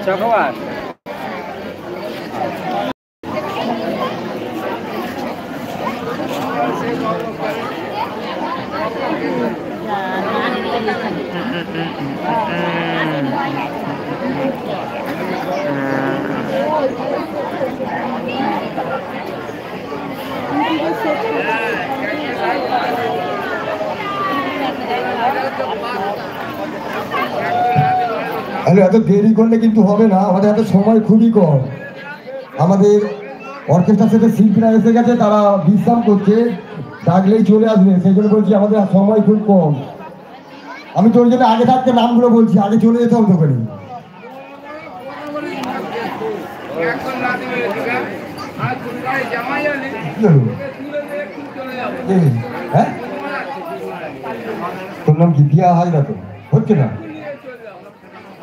Chocobar এত দেরি করলে কিন্তু হবে না, আমাদের এত সময় খুবই কম। আমাদের অর্কেস্ট্রার সাথে শিল্পীরা এসে গেছে, তারা বিশ্রাম করছে, ডাকলেই চলে আসবে, সেই জন্য বলছি আমাদের সময় খুব কম। আমি তোর জন্য আগে থাকতে নামগুলো বলছি, আগে চলে যেতে হবে তোকে। হ্যাঁ, তোর নাম কি দিয়া হয় না তো, হচ্ছে না।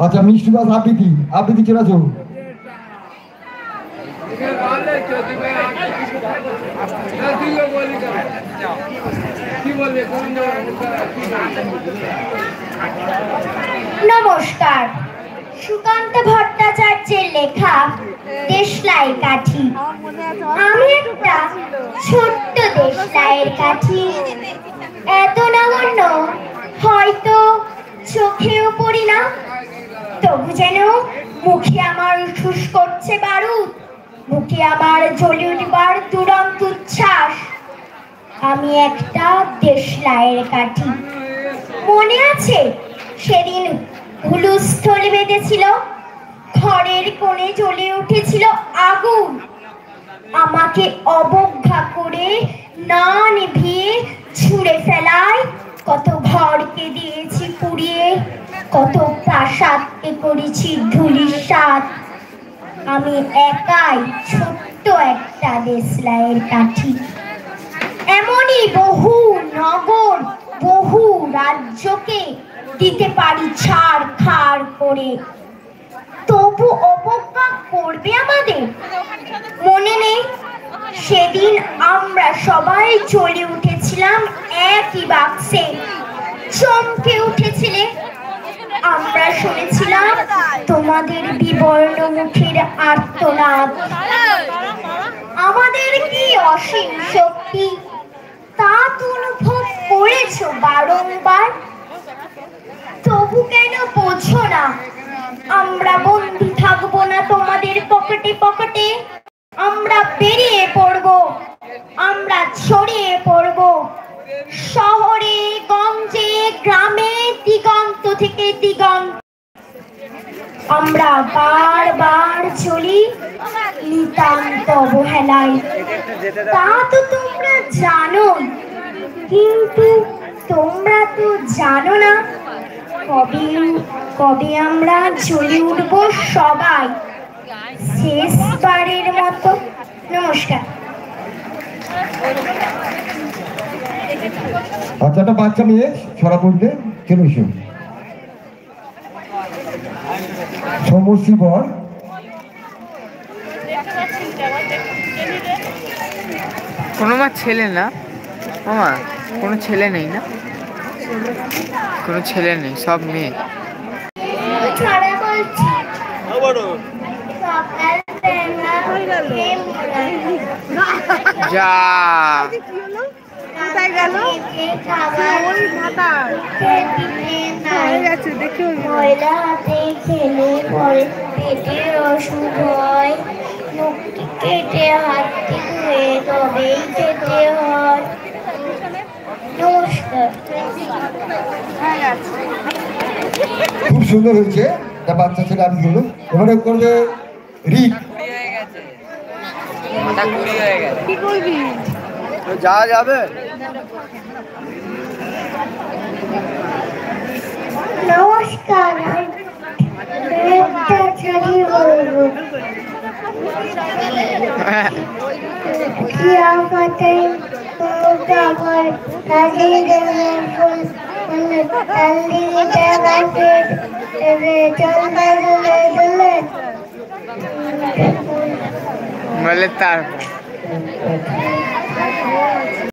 আচ্ছা, মিষ্টি দাস আবৃত্তি, আবৃত্তি চলে আসো। নমস্কার। সুকান্ত ভট্টাচার্যের লেখা দেশলাই কাঠি। আমি একটা ছোট্ট দেশলাইয়ের কাঠি, এত নগণ্য হয়তো চোখেও পড়ি না, তবু যেন মুখে আমার উঠুস করছে বারুদ, মুখে আমার জ্বলে উঠবার দুরন্ত উচ্ছ্বাস। আমি একটা দেশলাইয়ের কাঠি। মনে আছে সেদিন হুলুস্থল বেঁধেছিল, ঘরের কোণে জ্বলে উঠেছিল আগুন, আমাকে অবজ্ঞা করে না নিভিয়ে ছুঁড়ে ফেলায় কত ঘরকে দিয়েছি পুড়িয়ে, কত প্রাসাদকে করেছি ধূলিসাৎ। আমি একাই ছোট্ট একটা দেশলাইয়ের কাঠি। এমনই বহু নগর, বহু রাজ্যকে দিতে পারি ছাড় খাড় করে, তবু অবজ্ঞা করবে আমাদের? মনে নেই সেদিন আমরা সবাই চলে উঠেছিলাম একই বাক্সে, চমকে উঠেছিলে। আমরা শুনেছিলাম তোমাদের বিবর্ণ মুখের আর্তনাদ। আমাদের কি অসীম শক্তি তা তো অনুভব করেছো বারংবার, তবু কেন বোঝো না আমরা বন্দী থাকবো না তোমাদের পকেটে পকেটে? আমরা বেরিয়ে পড়বো, আমরা ছড়িয়ে পড়বো শহরে গঞ্জে গ্রামে, দিগন্ত থেকে দিগন্ত। আমরা বারবার চলি নিতান্ত অবহেলায়, তা তো তোমরা জানো, কিন্তু তোমরা তো জানো না কবে কবে আমরা জ্বলে উঠবো সবাই শেষবারের মতো। নমস্কার। আচ্ছা, একটা বাচ্চা মেয়ে ছড়া পড়তে চলে এসো। সমস্যি বল। কোনো মা ছেলে না মামা, কোনো ছেলে নেই না, কোনো ছেলে নেই, সব মেয়ে। যা কোথায় গেল? ময়লা হাতে খেলে পরে পেটের অসুখ হয়, মুখটি কেটে হাতটি ধুয়ে তবেই খেতে হয়। নমস্কার। খুব সুন্দর হয়েছে, একটা বাচ্চা ছেলে আমি বলুন। এবারে করবে রিক। কি করবি? যাওয়া যাবে? নমস্কার, একটা ছবি বলবো। কিয়ামতে মুতাবার কাজী দেবের ফুল তালি দেবাতে চলতে চলে চলে বলে তার